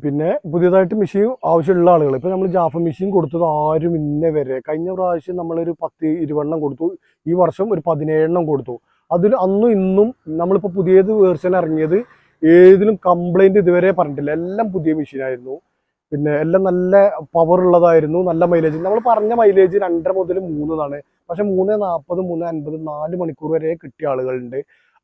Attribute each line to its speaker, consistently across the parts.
Speaker 1: പിന്നെ പുതിയതായിട്ട് മെഷീൻ ആവശ്യമുള്ള ആളുകൾ ഇപ്പോൾ നമ്മൾ ജാഫ മെഷീൻ കൊടുത്തത് ആരും ഇന്നേ വരെ കഴിഞ്ഞ പ്രാവശ്യം നമ്മളൊരു 10-20 കൊടുത്തു, ഈ വർഷം ഒരു 17 കൊടുത്തു. അതിൽ അന്നും ഇന്നും നമ്മളിപ്പോൾ പുതിയത് വേർഷൻ ഇറങ്ങിയത് ഏതിലും കംപ്ലൈൻറ്റ് ഇതുവരെ പറഞ്ഞിട്ടില്ല. എല്ലാം പുതിയ മെഷീനായിരുന്നു. പിന്നെ എല്ലാം നല്ല പവർ ഉള്ളതായിരുന്നു, നല്ല മൈലേജ്. നമ്മൾ പറഞ്ഞ മൈലേജ് 2.5 മുതൽ 3 എന്നാണ്. പക്ഷെ 3:40 3:50 4 മണിക്കൂർ വരെ കിട്ടിയ ആളുകളുണ്ട്.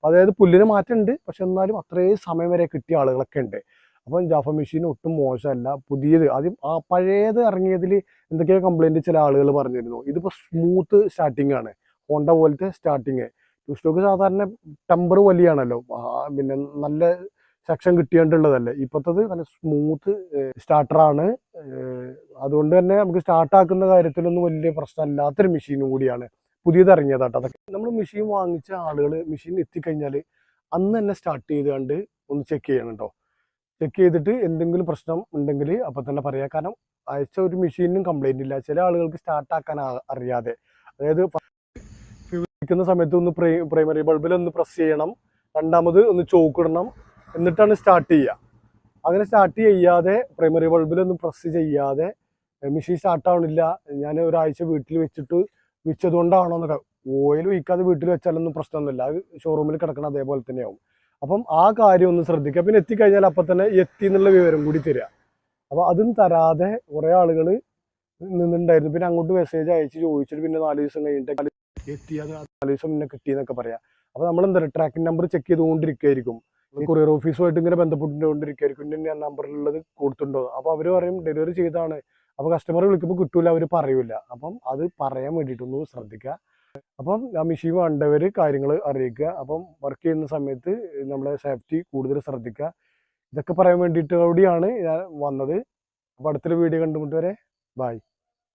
Speaker 1: അതായത് പുല്ലിന് മാറ്റമുണ്ട്, പക്ഷെ എന്നാലും അത്രയും സമയം വരെ കിട്ടിയ ആളുകളൊക്കെ ഉണ്ട്. അപ്പം ജാഫ മെഷീൻ ഒട്ടും മോശമല്ല. പുതിയത് ആദ്യം പഴയത് ഇറങ്ങിയതിൽ എന്തൊക്കെയോ കംപ്ലൈൻറ്റ് ചില ആളുകൾ പറഞ്ഞിരുന്നു. ഇതിപ്പോൾ സ്മൂത്ത് സ്റ്റാർട്ടിംഗ് ആണ്, ഹോണ്ട പോലത്തെ സ്റ്റാർട്ടിങ്. ടു സ്റ്റോക്ക് സാധാരണ ടെമ്പർ വലിയാണല്ലോ, പിന്നെ നല്ല സെക്ഷൻ കിട്ടിയിട്ടുള്ളതല്ലേ. ഇപ്പോഴത്തത് നല്ല സ്മൂത്ത് സ്റ്റാർട്ടറാണ്. അതുകൊണ്ട് തന്നെ നമുക്ക് സ്റ്റാർട്ടാക്കുന്ന കാര്യത്തിലൊന്നും വലിയ പ്രശ്നമില്ലാത്തൊരു മെഷീനും കൂടിയാണ്. പുതിയത് ഇറങ്ങിയതാട്ടോ അതൊക്കെ. നമ്മൾ മെഷീൻ വാങ്ങിച്ച ആളുകൾ മെഷീൻ എത്തിക്കഴിഞ്ഞാൽ അന്ന് തന്നെ സ്റ്റാർട്ട് ചെയ്തുകൊണ്ട് ഒന്ന് ചെക്ക് ചെയ്യണം കേട്ടോ. ചെക്ക് ചെയ്തിട്ട് എന്തെങ്കിലും പ്രശ്നം ഉണ്ടെങ്കിൽ അപ്പം തന്നെ പറയാം. കാരണം അയച്ച ഒരു മെഷീനും കംപ്ലൈൻ്റ് ഇല്ല. ചില ആളുകൾക്ക് സ്റ്റാർട്ടാക്കാൻ അറിയാതെ, അതായത് ക്കുന്ന സമയത്ത് ഒന്ന് പ്രൈമറി ബൾബിൽ ഒന്ന് പ്രസ് ചെയ്യണം, രണ്ടാമത് ഒന്ന് ചോക്കിടണം, എന്നിട്ടാണ് സ്റ്റാർട്ട് ചെയ്യുക. അങ്ങനെ സ്റ്റാർട്ട് ചെയ്യാതെ പ്രൈമറി ബൾബിലൊന്നും പ്രസ് ചെയ്യാതെ മെഷീൻ സ്റ്റാർട്ടാവണില്ല. ഞാൻ ഒരാഴ്ച വീട്ടിൽ വെച്ചതുകൊണ്ടാണോ എന്നൊക്കെ. ഓയിൽ ഒഴിക്കാതെ വീട്ടിൽ വെച്ചാലൊന്നും പ്രശ്നമൊന്നുമില്ല, അത് ഷോറൂമിൽ കിടക്കണം അതേപോലെ തന്നെയാവും. അപ്പം ആ കാര്യം ഒന്ന് ശ്രദ്ധിക്കുക. പിന്നെ എത്തിക്കഴിഞ്ഞാൽ അപ്പം തന്നെ എത്തി എന്നുള്ള വിവരം കൂടി തരിക. അപ്പോൾ അതും തരാതെ കുറേ ആളുകൾ നിന്നുണ്ടായിരുന്നു. പിന്നെ അങ്ങോട്ട് മെസ്സേജ് അയച്ച് ചോദിച്ചിട്ട് പിന്നെ 4 ദിവസം കഴിഞ്ഞിട്ട് എത്തിയത് 4 ദിവസം മുന്നേ കിട്ടിയെന്നൊക്കെ പറയാം. അപ്പോൾ നമ്മളെന്താ പറയുക, ട്രാക്കിംഗ് നമ്പർ ചെക്ക് ചെയ്തുകൊണ്ടിരിക്കുകയായിരിക്കും. കൊറിയർ ഓഫീസുമായിട്ട് ഇങ്ങനെ ബന്ധപ്പെട്ടുകൊണ്ടിരിക്കുകയായിരിക്കും. പിന്നെ നമ്പറിലുള്ളത് കൊടുത്തിട്ടുണ്ടോ, അപ്പോൾ അവർ പറയും ഡെലിവറി ചെയ്താണ്. അപ്പോൾ കസ്റ്റമർ വിളിക്കുമ്പോൾ കിട്ടൂല, അവർ പറയൂല. അപ്പം അത് പറയാൻ വേണ്ടിയിട്ടൊന്ന് ശ്രദ്ധിക്കുക. അപ്പം ആ മെഷീൻ വേണ്ടവർ കാര്യങ്ങൾ അറിയിക്കുക. അപ്പം വർക്ക് ചെയ്യുന്ന സമയത്ത് നമ്മളെ സേഫ്റ്റി കൂടുതൽ ശ്രദ്ധിക്കുക. ഇതൊക്കെ പറയാൻ വേണ്ടിയിട്ട് കൂടിയാണ് ഞാൻ വന്നത്. അപ്പോൾ അടുത്തൊരു വീഡിയോ കണ്ടുമുട്ട് വരെ ബൈ.